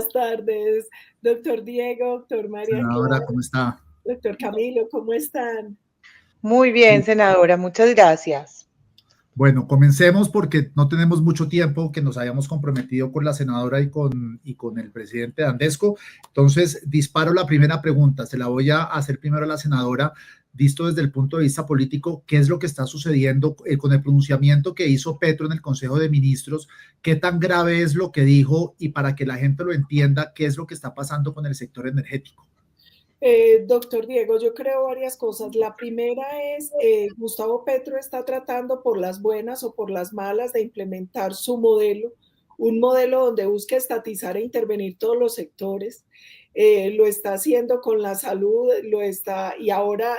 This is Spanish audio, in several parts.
Buenas tardes, doctor Diego, doctor María Senadora, Clara, ¿cómo está? doctor Camilo, ¿cómo están? Muy bien, senadora, muchas gracias. Bueno, comencemos porque no tenemos mucho tiempo que nos hayamos comprometido con la senadora y con el presidente Andesco. Entonces, disparo la primera pregunta. Se la voy a hacer primero a la senadora, visto desde el punto de vista político, ¿qué es lo que está sucediendo con el pronunciamiento que hizo Petro en el Consejo de Ministros? ¿Qué tan grave es lo que dijo? Y para que la gente lo entienda, ¿qué es lo que está pasando con el sector energético? Doctor Diego, yo creo varias cosas. La primera es, Gustavo Petro está tratando por las buenas o por las malas de implementar su modelo, un modelo donde busca estatizar e intervenir todos los sectores. Lo está haciendo con la salud, y ahora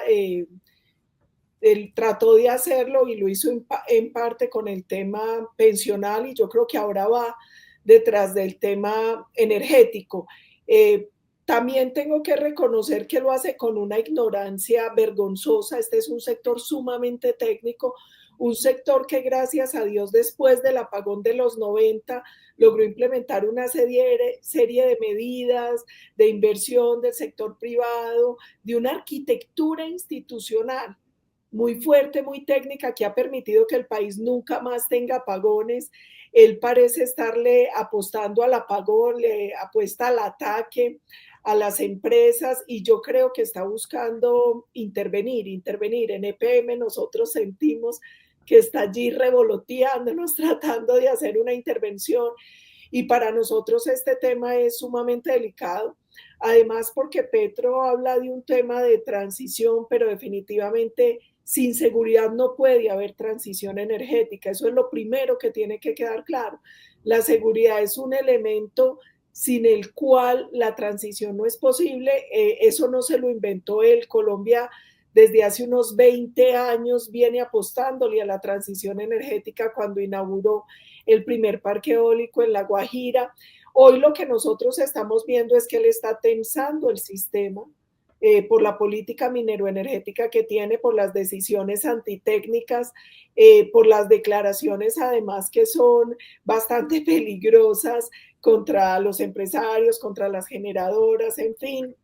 él trató de hacerlo y lo hizo en parte con el tema pensional y yo creo que ahora va detrás del tema energético. También tengo que reconocer que lo hace con una ignorancia vergonzosa. Este es un sector sumamente técnico, un sector que gracias a Dios después del apagón de los 90 logró implementar una serie de medidas de inversión del sector privado, de una arquitectura institucional muy fuerte, muy técnica, que ha permitido que el país nunca más tenga apagones. Él parece estarle apostando al apagón, le apuesta al ataque a las empresas y yo creo que está buscando intervenir. En EPM nosotros sentimos que está allí revoloteándonos, tratando de hacer una intervención y para nosotros este tema es sumamente delicado. Además, porque Petro habla de un tema de transición, pero definitivamente sin seguridad no puede haber transición energética. Eso es lo primero que tiene que quedar claro. La seguridad es un elemento sin el cual la transición no es posible. Eso no se lo inventó él. Colombia desde hace unos 20 años viene apostándole a la transición energética cuando inauguró el primer parque eólico en La Guajira. Hoy lo que nosotros estamos viendo es que él está tensando el sistema por la política mineroenergética que tiene, por las decisiones antitécnicas, por las declaraciones además que son bastante peligrosas contra los empresarios, contra las generadoras, en fin,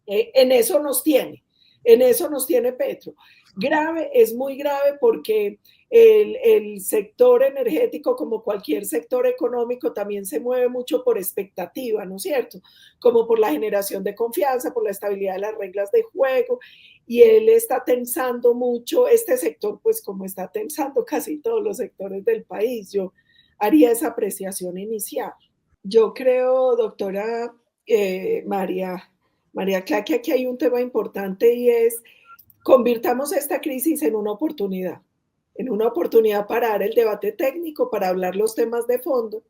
en eso nos tiene. En eso nos tiene Petro. Grave, es muy grave porque el sector energético, como cualquier sector económico, también se mueve mucho por expectativa, ¿no es cierto? Como por la generación de confianza, por la estabilidad de las reglas de juego. Y él está tensando mucho este sector, pues como está tensando casi todos los sectores del país. Yo haría esa apreciación inicial. Yo creo, doctora María Clara, que aquí hay un tema importante y es convirtamos esta crisis en una oportunidad para dar el debate técnico, para hablar los temas de fondo,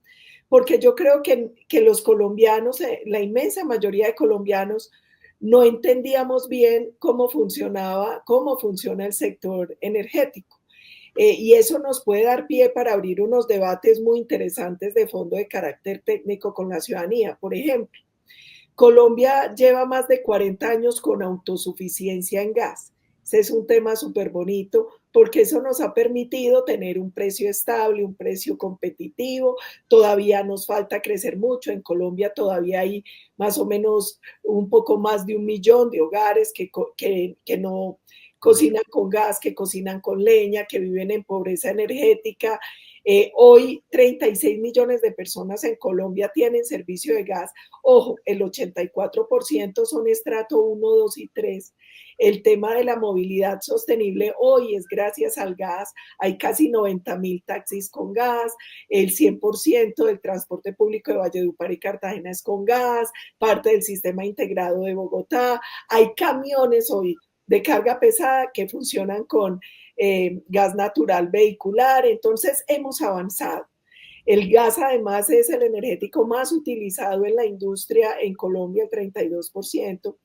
porque yo creo que los colombianos, la inmensa mayoría de colombianos, no entendíamos bien cómo funciona el sector energético. Y eso nos puede dar pie para abrir unos debates muy interesantes de fondo de carácter técnico con la ciudadanía. Por ejemplo, Colombia lleva más de 40 años con autosuficiencia en gas. Ese es un tema súper bonito porque eso nos ha permitido tener un precio estable, un precio competitivo. Todavía nos falta crecer mucho. En Colombia todavía hay más o menos un poco más de 1 millón de hogares que no cocinan con gas, que cocinan con leña, que viven en pobreza energética. Hoy 36 millones de personas en Colombia tienen servicio de gas. Ojo, el 84% son estrato 1, 2 y 3. El tema de la movilidad sostenible hoy es gracias al gas. Hay casi 90.000 taxis con gas. El 100% del transporte público de Valledupar y Cartagena es con gas. Parte del sistema integrado de Bogotá. Hay camiones hoy de carga pesada que funcionan con gas natural vehicular. Entonces hemos avanzado. El gas además es el energético más utilizado en la industria en Colombia, el 32%.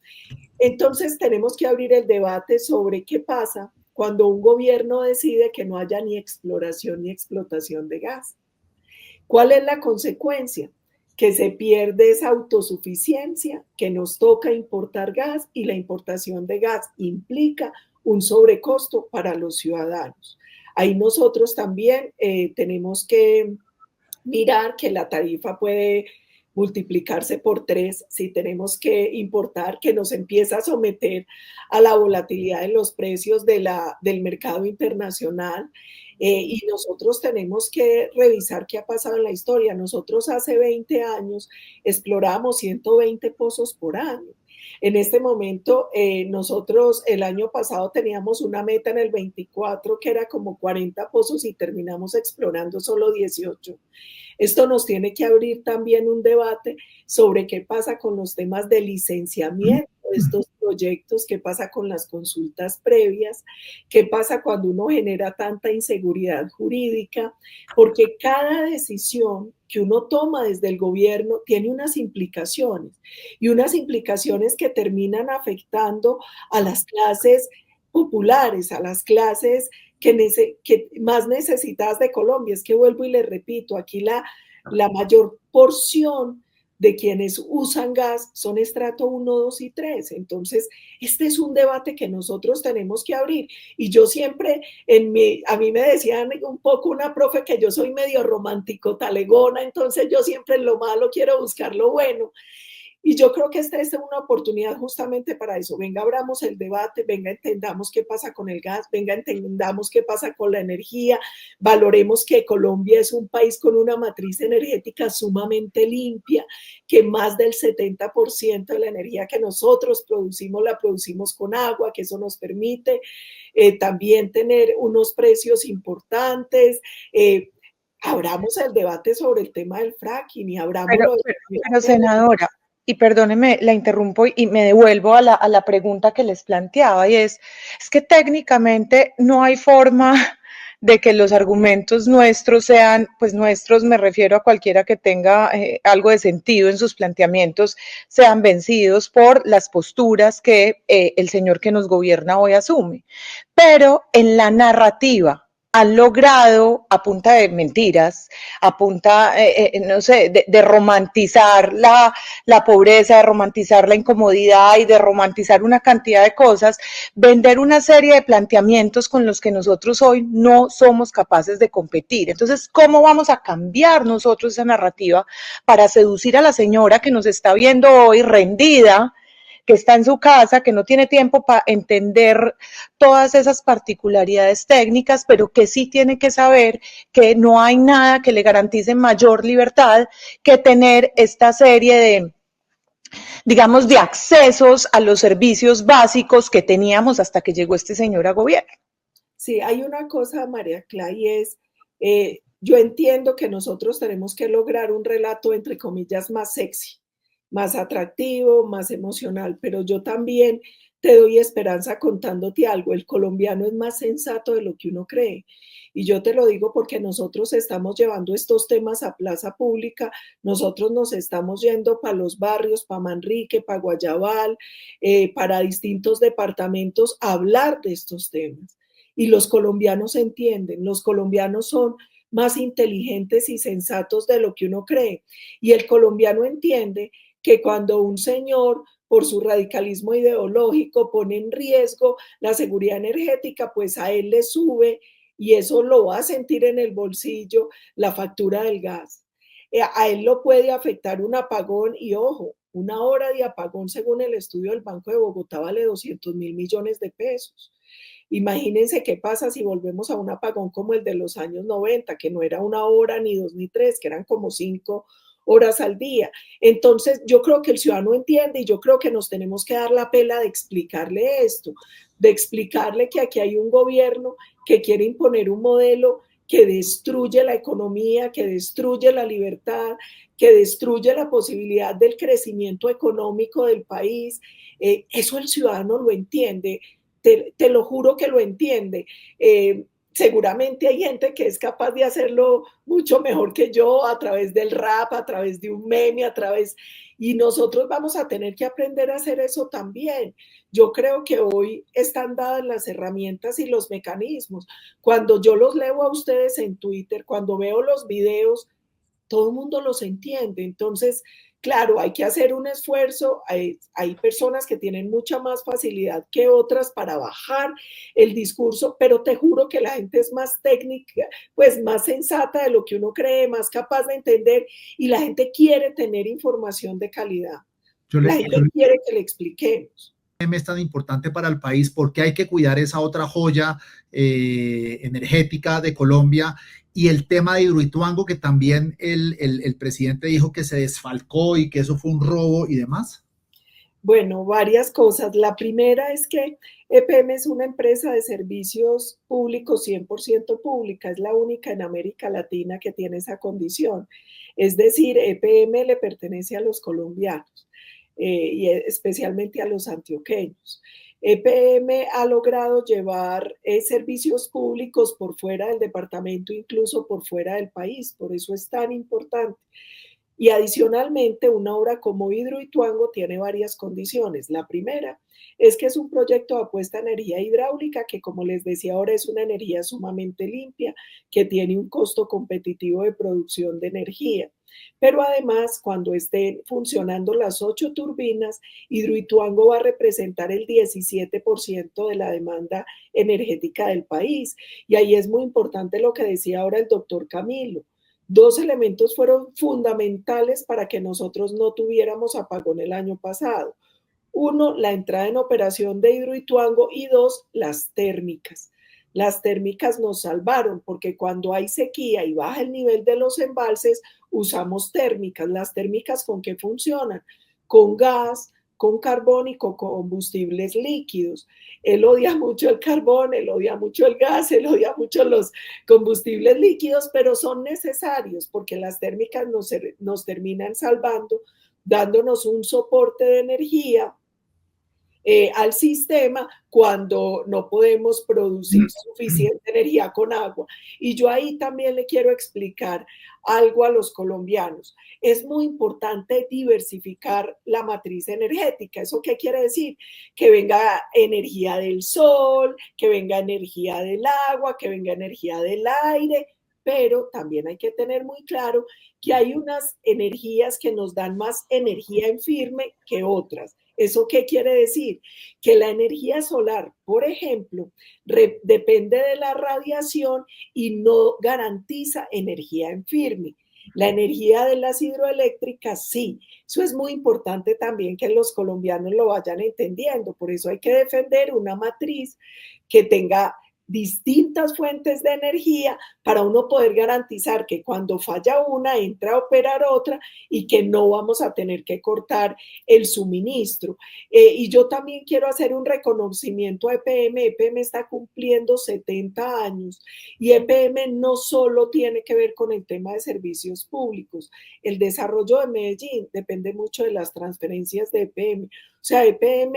Entonces tenemos que abrir el debate sobre qué pasa cuando un gobierno decide que no haya ni exploración ni explotación de gas. ¿Cuál es la consecuencia? Que se pierde esa autosuficiencia, que nos toca importar gas y la importación de gas implica un sobrecosto para los ciudadanos. Ahí nosotros también tenemos que mirar que la tarifa puede multiplicarse por 3 si tenemos que importar, que nos empieza a someter a la volatilidad de los precios del mercado internacional. Y nosotros tenemos que revisar qué ha pasado en la historia. Nosotros hace 20 años exploramos 120 pozos por año. En este momento, nosotros el año pasado teníamos una meta en el 24 que era como 40 pozos y terminamos explorando solo 18. Esto nos tiene que abrir también un debate sobre qué pasa con los temas de licenciamiento de estos proyectos, qué pasa con las consultas previas, qué pasa cuando uno genera tanta inseguridad jurídica, porque cada decisión que uno toma desde el gobierno tiene unas implicaciones y unas implicaciones que terminan afectando a las clases populares, a las clases que más necesitadas de Colombia. Es que vuelvo y le repito, aquí la mayor porción de quienes usan gas son estrato 1, 2 y 3. Entonces, este es un debate que nosotros tenemos que abrir. Y yo siempre, a mí me decían un poco una profe que yo soy medio romántico talegona, entonces yo siempre en lo malo quiero buscar lo bueno. Y yo creo que esta es una oportunidad justamente para eso. Venga, abramos el debate, venga, entendamos qué pasa con el gas, venga, entendamos qué pasa con la energía, valoremos que Colombia es un país con una matriz energética sumamente limpia, que más del 70% de la energía que nosotros producimos la producimos con agua, que eso nos permite también tener unos precios importantes. Abramos el debate sobre el tema del fracking y abramoslo. Pero senadora, y perdóneme, la interrumpo y me devuelvo a la pregunta que les planteaba, y es que técnicamente no hay forma de que los argumentos nuestros sean, pues nuestros, me refiero a cualquiera que tenga algo de sentido en sus planteamientos, sean vencidos por las posturas que el señor que nos gobierna hoy asume. Pero en la narrativa han logrado, a punta de mentiras, a punta, no sé, de romantizar la pobreza, de romantizar la incomodidad y de romantizar una cantidad de cosas, vender una serie de planteamientos con los que nosotros hoy no somos capaces de competir. Entonces, ¿cómo vamos a cambiar nosotros esa narrativa para seducir a la señora que nos está viendo hoy rendida, que está en su casa, que no tiene tiempo para entender todas esas particularidades técnicas, pero que sí tiene que saber que no hay nada que le garantice mayor libertad que tener esta serie de, digamos, de accesos a los servicios básicos que teníamos hasta que llegó este señor a gobierno? Sí, hay una cosa, María Clara, y es, yo entiendo que nosotros tenemos que lograr un relato, entre comillas, más sexy, más atractivo, más emocional, pero yo también te doy esperanza contándote algo. El colombiano es más sensato de lo que uno cree. Y yo te lo digo porque nosotros estamos llevando estos temas a plaza pública, nosotros nos estamos yendo para los barrios, para Manrique, para Guayabal, para distintos departamentos a hablar de estos temas. Y los colombianos entienden, los colombianos son más inteligentes y sensatos de lo que uno cree. Y el colombiano entiende que cuando un señor, por su radicalismo ideológico, pone en riesgo la seguridad energética, pues a él le sube y eso lo va a sentir en el bolsillo la factura del gas. A él lo puede afectar un apagón y ojo, una hora de apagón según el estudio del Banco de Bogotá vale 200.000 millones de pesos. Imagínense qué pasa si volvemos a un apagón como el de los años 90, que no era una hora, ni dos, ni tres, que eran como 5 horas al día. Entonces, yo creo que el ciudadano entiende y yo creo que nos tenemos que dar la pela de explicarle esto, de explicarle que aquí hay un gobierno que quiere imponer un modelo que destruye la economía, que destruye la libertad, que destruye la posibilidad del crecimiento económico del país. Eso el ciudadano lo entiende. Te lo juro que lo entiende. Seguramente hay gente que es capaz de hacerlo mucho mejor que yo a través del rap, a través de un meme, y nosotros vamos a tener que aprender a hacer eso también. Yo creo que hoy están dadas las herramientas y los mecanismos. Cuando yo los leo a ustedes en Twitter, cuando veo los videos, todo el mundo los entiende. Entonces, Claro, hay que hacer un esfuerzo, hay personas que tienen mucha más facilidad que otras para bajar el discurso, pero te juro que la gente es más técnica, pues más sensata de lo que uno cree, más capaz de entender, y la gente quiere tener información de calidad. La gente quiere que le expliquemos. Es tan importante para el país, porque hay que cuidar esa otra joya energética de Colombia, y el tema de Hidroituango, que también el presidente dijo que se desfalcó y que eso fue un robo y demás. Bueno, varias cosas. La primera es que EPM es una empresa de servicios públicos 100% pública, es la única en América Latina que tiene esa condición. Es decir, EPM le pertenece a los colombianos y especialmente a los antioqueños. EPM ha logrado llevar servicios públicos por fuera del departamento, incluso por fuera del país, por eso es tan importante. Y adicionalmente, una obra como Hidroituango tiene varias condiciones. La primera es que es un proyecto de apuesta a energía hidráulica que, como les decía ahora, es una energía sumamente limpia, que tiene un costo competitivo de producción de energía. Pero además, cuando estén funcionando las 8 turbinas, Hidroituango va a representar el 17% de la demanda energética del país. Y ahí es muy importante lo que decía ahora el doctor Camilo. Dos elementos fueron fundamentales para que nosotros no tuviéramos apagón el año pasado. Uno, la entrada en operación de Hidroituango, y dos, las térmicas. Las térmicas nos salvaron porque cuando hay sequía y baja el nivel de los embalses, usamos térmicas. ¿Las térmicas con qué funcionan? Con gas, con carbón y con combustibles líquidos. Él odia mucho el carbón, él odia mucho el gas, él odia mucho los combustibles líquidos, pero son necesarios porque las térmicas nos terminan salvando, dándonos un soporte de energía al sistema cuando no podemos producir suficiente energía con agua. Y yo ahí también le quiero explicar algo a los colombianos. Es muy importante diversificar la matriz energética. ¿Eso qué quiere decir? Que venga energía del sol, que venga energía del agua, que venga energía del aire, pero también hay que tener muy claro que hay unas energías que nos dan más energía en firme que otras. ¿Eso qué quiere decir? Que la energía solar, por ejemplo, depende de la radiación y no garantiza energía en firme. La energía de las hidroeléctricas, sí. Eso es muy importante también que los colombianos lo vayan entendiendo. Por eso hay que defender una matriz que tenga distintas fuentes de energía para uno poder garantizar que cuando falla una entra a operar otra y que no vamos a tener que cortar el suministro. Y yo también quiero hacer un reconocimiento a EPM. EPM está cumpliendo 70 años y EPM no solo tiene que ver con el tema de servicios públicos. El desarrollo de Medellín depende mucho de las transferencias de EPM. O sea, EPM,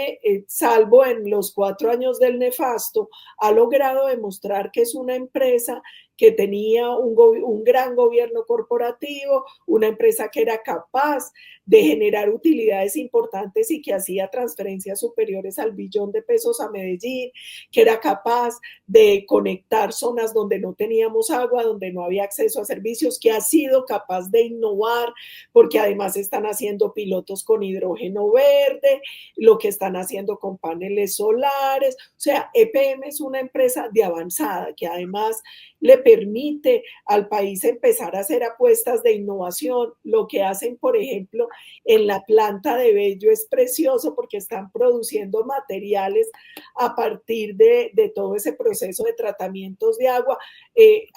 salvo en los 4 años del nefasto, ha logrado demostrar que es una empresa que tenía un gran gobierno corporativo, una empresa que era capaz de generar utilidades importantes y que hacía transferencias superiores al billón de pesos a Medellín, que era capaz de conectar zonas donde no teníamos agua, donde no había acceso a servicios, que ha sido capaz de innovar, porque además están haciendo pilotos con hidrógeno verde, lo que están haciendo con paneles solares. O sea, EPM es una empresa de avanzada que además le permite al país empezar a hacer apuestas de innovación. Lo que hacen, por ejemplo, en la planta de Bello es precioso porque están produciendo materiales a partir de todo ese proceso de tratamientos de agua.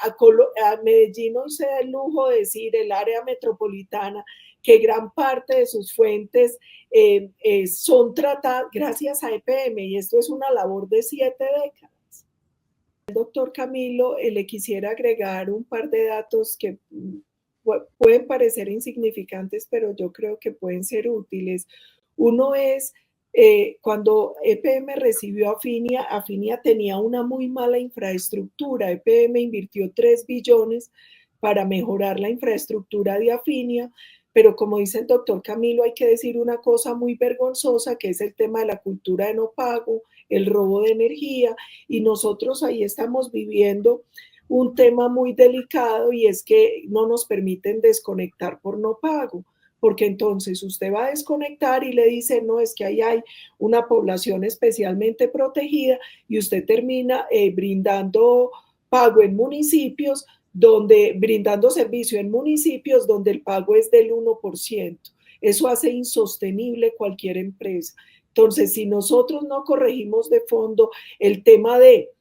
A Medellín hoy se da el lujo de decir, el área metropolitana, que gran parte de sus fuentes son tratadas gracias a EPM, y esto es una labor de 7 décadas. Doctor Camilo, le quisiera agregar un par de datos que pueden parecer insignificantes, pero yo creo que pueden ser útiles. Uno es, cuando EPM recibió a Afinia tenía una muy mala infraestructura. EPM invirtió 3 billones para mejorar la infraestructura de Afinia, pero como dice el doctor Camilo, hay que decir una cosa muy vergonzosa, que es el tema de la cultura de no pago, el robo de energía, y nosotros ahí estamos viviendo un tema muy delicado, y es que no nos permiten desconectar por no pago. porque entonces usted va a desconectar y le dice, no, es que ahí hay una población especialmente protegida y usted termina brindando pago en municipios brindando servicio en municipios donde el pago es del 1%. Eso hace insostenible cualquier empresa. Entonces, si nosotros no corregimos de fondo el tema de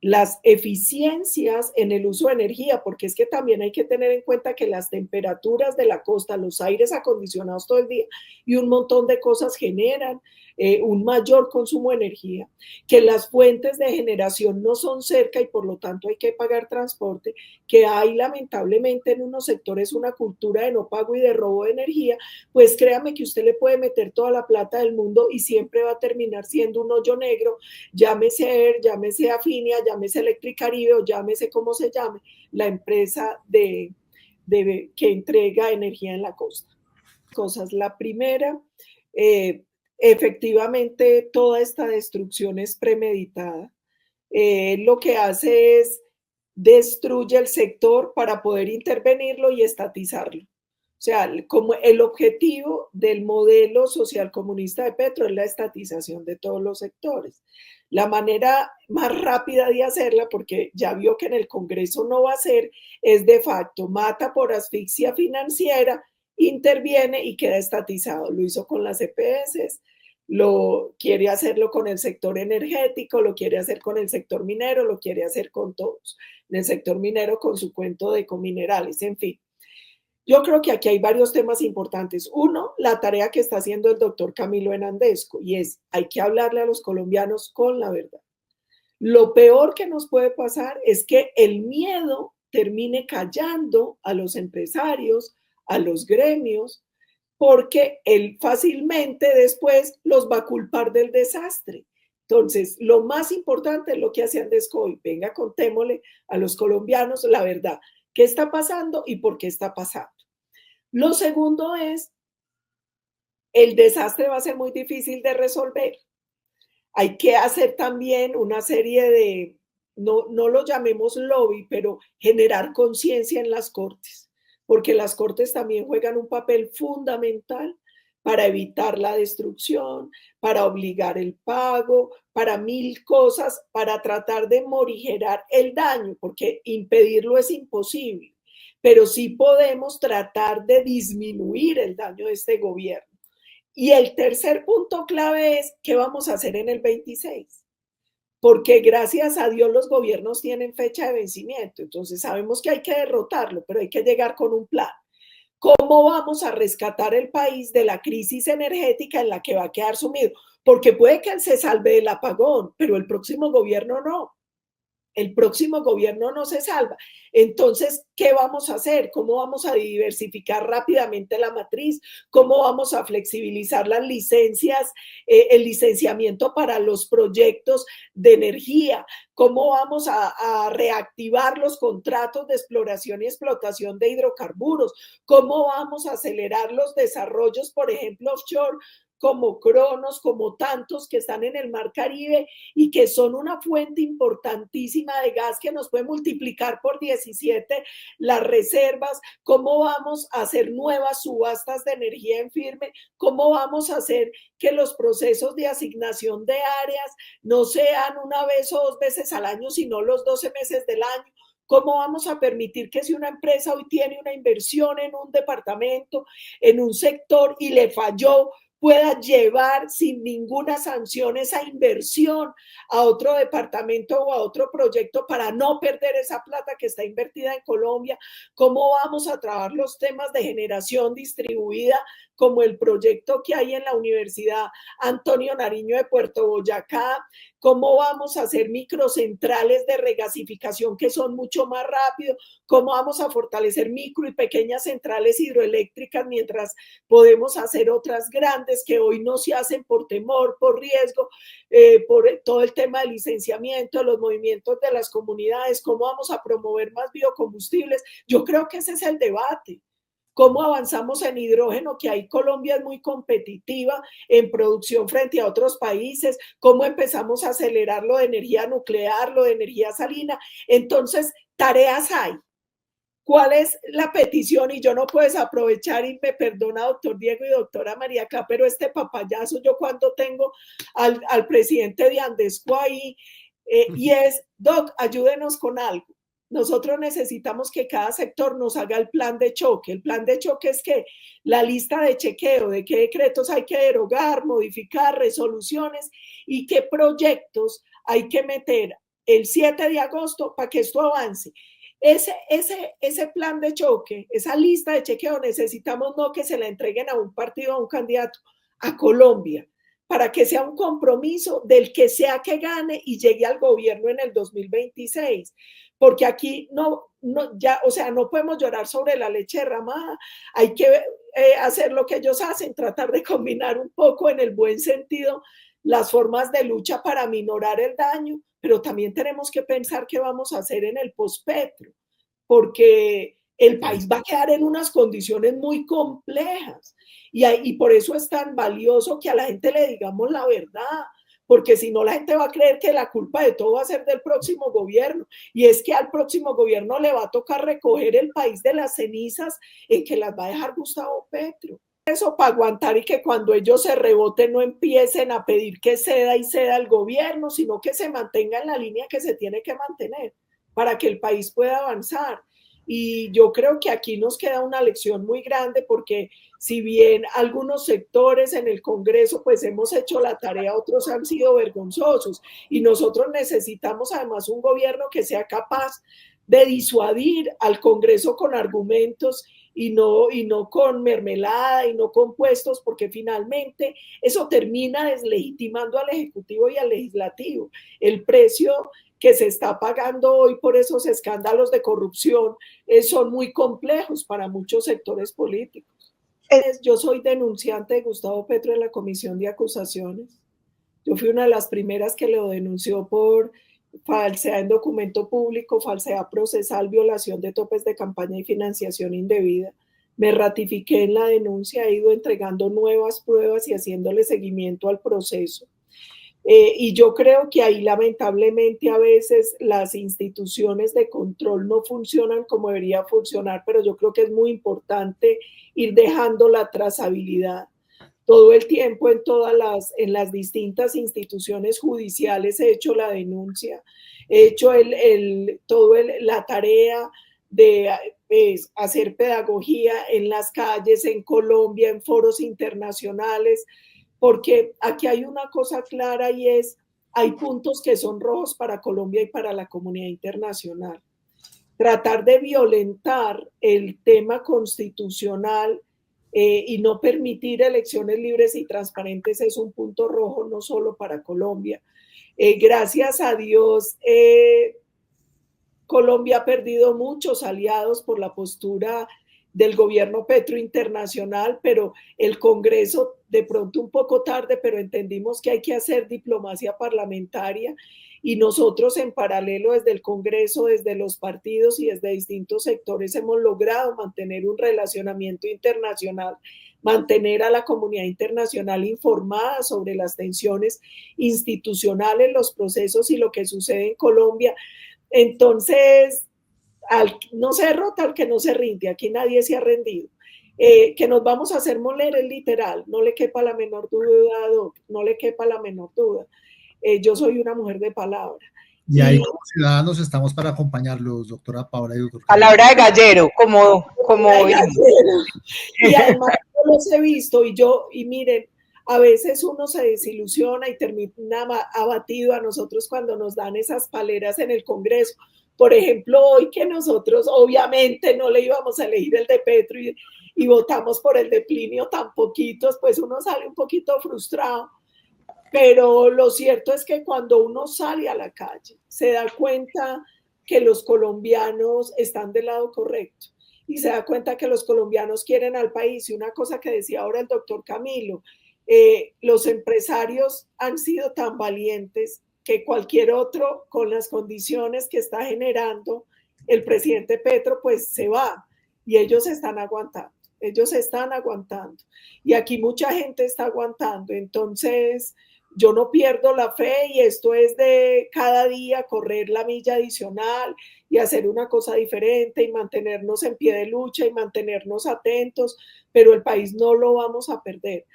las eficiencias en el uso de energía, porque es que también hay que tener en cuenta que las temperaturas de la costa, los aires acondicionados todo el día y un montón de cosas generan un mayor consumo de energía, que las fuentes de generación no son cerca y por lo tanto hay que pagar transporte, que hay lamentablemente en unos sectores una cultura de no pago y de robo de energía, pues créame que usted le puede meter toda la plata del mundo y siempre va a terminar siendo un hoyo negro, llámese ERR, llámese Afinia, llámese Electricaribe o llámese como se llame, la empresa que entrega energía en la costa. Cosas. La primera, efectivamente toda esta destrucción es premeditada. Lo que hace es destruye el sector para poder intervenirlo y estatizarlo. O sea, como el objetivo del modelo social comunista de Petro es la estatización de todos los sectores. La manera más rápida de hacerla, porque ya vio que en el Congreso no va a ser, es de facto, mata por asfixia financiera, interviene y queda estatizado. Lo hizo con las EPS, lo quiere hacerlo con el sector energético, lo quiere hacer con el sector minero, lo quiere hacer con todos. En el sector minero con su cuento de Ecominerales, en fin. Yo creo que aquí hay varios temas importantes. Uno, la tarea que está haciendo el doctor Camilo Enandesco, y es, hay que hablarle a los colombianos con la verdad. Lo peor que nos puede pasar es que el miedo termine callando a los empresarios, a los gremios, porque él fácilmente después los va a culpar del desastre. Entonces, lo más importante es lo que hace Andesco hoy. Venga, contémosle a los colombianos la verdad. ¿Qué está pasando y por qué está pasando? Lo segundo es, el desastre va a ser muy difícil de resolver. Hay que hacer también una serie de, no lo llamemos lobby, pero generar conciencia en las cortes, porque las cortes también juegan un papel fundamental para evitar la destrucción, para obligar el pago, para mil cosas, para tratar de morigerar el daño, porque impedirlo es imposible, pero sí podemos tratar de disminuir el daño de este gobierno. Y el tercer punto clave es, ¿qué vamos a hacer en el 26? Porque gracias a Dios los gobiernos tienen fecha de vencimiento, entonces sabemos que hay que derrotarlo, pero hay que llegar con un plan. ¿Cómo vamos a rescatar el país de la crisis energética en la que va a quedar sumido? Porque puede que él se salve del apagón, pero el próximo gobierno no. El próximo gobierno no se salva. Entonces, ¿qué vamos a hacer? ¿Cómo vamos a diversificar rápidamente la matriz? ¿Cómo vamos a flexibilizar las licencias, el licenciamiento para los proyectos de energía? ¿Cómo vamos a reactivar los contratos de exploración y explotación de hidrocarburos? ¿Cómo vamos a acelerar los desarrollos, por ejemplo, offshore, como Cronos, como tantos que están en el Mar Caribe y que son una fuente importantísima de gas que nos puede multiplicar por 17 las reservas? ¿Cómo vamos a hacer nuevas subastas de energía en firme? ¿Cómo vamos a hacer que los procesos de asignación de áreas no sean una vez o dos veces al año, sino los 12 meses del año? ¿Cómo vamos a permitir que si una empresa hoy tiene una inversión en un departamento, en un sector y le falló, pueda llevar sin ninguna sanción esa inversión a otro departamento o a otro proyecto para no perder esa plata que está invertida en Colombia? ¿Cómo vamos a trabajar los temas de generación distribuida, como el proyecto que hay en la Universidad Antonio Nariño de Puerto Boyacá? ¿Cómo vamos a hacer microcentrales de regasificación que son mucho más rápido? ¿Cómo vamos a fortalecer micro y pequeñas centrales hidroeléctricas mientras podemos hacer otras grandes que hoy no se hacen por temor, por riesgo, por todo el tema de licenciamiento, los movimientos de las comunidades? ¿Cómo vamos a promover más biocombustibles? Yo creo que ese es el debate. ¿Cómo avanzamos en hidrógeno? Que ahí Colombia es muy competitiva en producción frente a otros países. ¿Cómo empezamos a acelerar lo de energía nuclear, lo de energía salina? Entonces, tareas hay. ¿Cuál es la petición? Y yo no puedo desaprovechar, y me perdona doctor Diego y doctora María Clara, pero este papayazo, yo cuando tengo al presidente de Andesco ahí, y es, Doc, ayúdenos con algo. Nosotros necesitamos que cada sector nos haga el plan de choque. El plan de choque es que la lista de chequeo de qué decretos hay que derogar, modificar, resoluciones y qué proyectos hay que meter el 7 de agosto para que esto avance. Ese plan de choque, esa lista de chequeo, necesitamos no que se la entreguen a un partido, a un candidato, a Colombia, para que sea un compromiso del que sea que gane y llegue al gobierno en el 2026. Porque aquí ya, o sea, no podemos llorar sobre la leche derramada, hay que hacer lo que ellos hacen, tratar de combinar un poco en el buen sentido las formas de lucha para minorar el daño, pero también tenemos que pensar qué vamos a hacer en el pospetro, porque el país va a quedar en unas condiciones muy complejas y por eso es tan valioso que a la gente le digamos la verdad, porque si no la gente va a creer que la culpa de todo va a ser del próximo gobierno, y es que al próximo gobierno le va a tocar recoger el país de las cenizas en que las va a dejar Gustavo Petro. Eso para aguantar y que cuando ellos se reboten no empiecen a pedir que ceda y ceda el gobierno, sino que se mantenga en la línea que se tiene que mantener para que el país pueda avanzar. Y yo creo que aquí nos queda una lección muy grande, porque si bien algunos sectores en el Congreso pues hemos hecho la tarea, otros han sido vergonzosos, y nosotros necesitamos además un gobierno que sea capaz de disuadir al Congreso con argumentos y no con mermelada y no con puestos, porque finalmente eso termina deslegitimando al Ejecutivo y al Legislativo. El precio que se está pagando hoy por esos escándalos de corrupción son muy complejos para muchos sectores políticos. Yo soy denunciante de Gustavo Petro en la Comisión de Acusaciones. Yo fui una de las primeras que lo denunció por falsedad en documento público, falsedad procesal, violación de topes de campaña y financiación indebida. Me ratifiqué en la denuncia, he ido entregando nuevas pruebas y haciéndole seguimiento al proceso. Y yo creo que ahí lamentablemente a veces las instituciones de control no funcionan como debería funcionar, pero yo creo que es muy importante ir dejando la trazabilidad. Todo el tiempo en las distintas instituciones judiciales he hecho la denuncia, he hecho la tarea de hacer pedagogía en las calles, en Colombia, en foros internacionales, porque aquí hay una cosa clara y es, hay puntos que son rojos para Colombia y para la comunidad internacional. Tratar de violentar el tema constitucional y no permitir elecciones libres y transparentes es un punto rojo no solo para Colombia. Gracias a Dios, Colombia ha perdido muchos aliados por la postura del gobierno Petro internacional, pero el Congreso de pronto un poco tarde, pero entendimos que hay que hacer diplomacia parlamentaria, y nosotros en paralelo desde el Congreso, desde los partidos y desde distintos sectores hemos logrado mantener un relacionamiento internacional, mantener a la comunidad internacional informada sobre las tensiones institucionales, los procesos y lo que sucede en Colombia. Entonces, no se derrota al que no se rinde, aquí nadie se ha rendido. Que nos vamos a hacer moler es literal, no le quepa la menor duda, Doc, no le quepa la menor duda. Yo soy una mujer de palabra. Y ahí como ciudadanos estamos para acompañarlos, doctora Paola y doctor Camilo. Palabra de gallero, como y además yo los he visto, y miren, a veces uno se desilusiona y termina abatido. A nosotros cuando nos dan esas paleras en el Congreso, por ejemplo, hoy que nosotros obviamente no le íbamos a elegir el de Petro y votamos por el de Plinio tan poquitos, pues uno sale un poquito frustrado. Pero lo cierto es que cuando uno sale a la calle, se da cuenta que los colombianos están del lado correcto y se da cuenta que los colombianos quieren al país. Y una cosa que decía ahora el doctor Camilo, los empresarios han sido tan valientes que cualquier otro, con las condiciones que está generando el presidente Petro, pues se va, y ellos están aguantando. Y aquí mucha gente está aguantando. Entonces, yo no pierdo la fe y esto es de cada día correr la milla adicional y hacer una cosa diferente y mantenernos en pie de lucha y mantenernos atentos, pero el país no lo vamos a perder.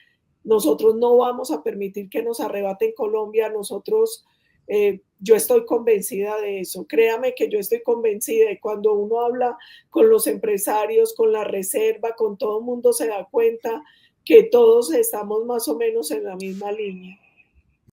Nosotros no vamos a permitir que nos arrebaten Colombia. Nosotros, yo estoy convencida de eso. Créame que yo estoy convencida y cuando uno habla con los empresarios, con la reserva, con todo el mundo se da cuenta que todos estamos más o menos en la misma línea.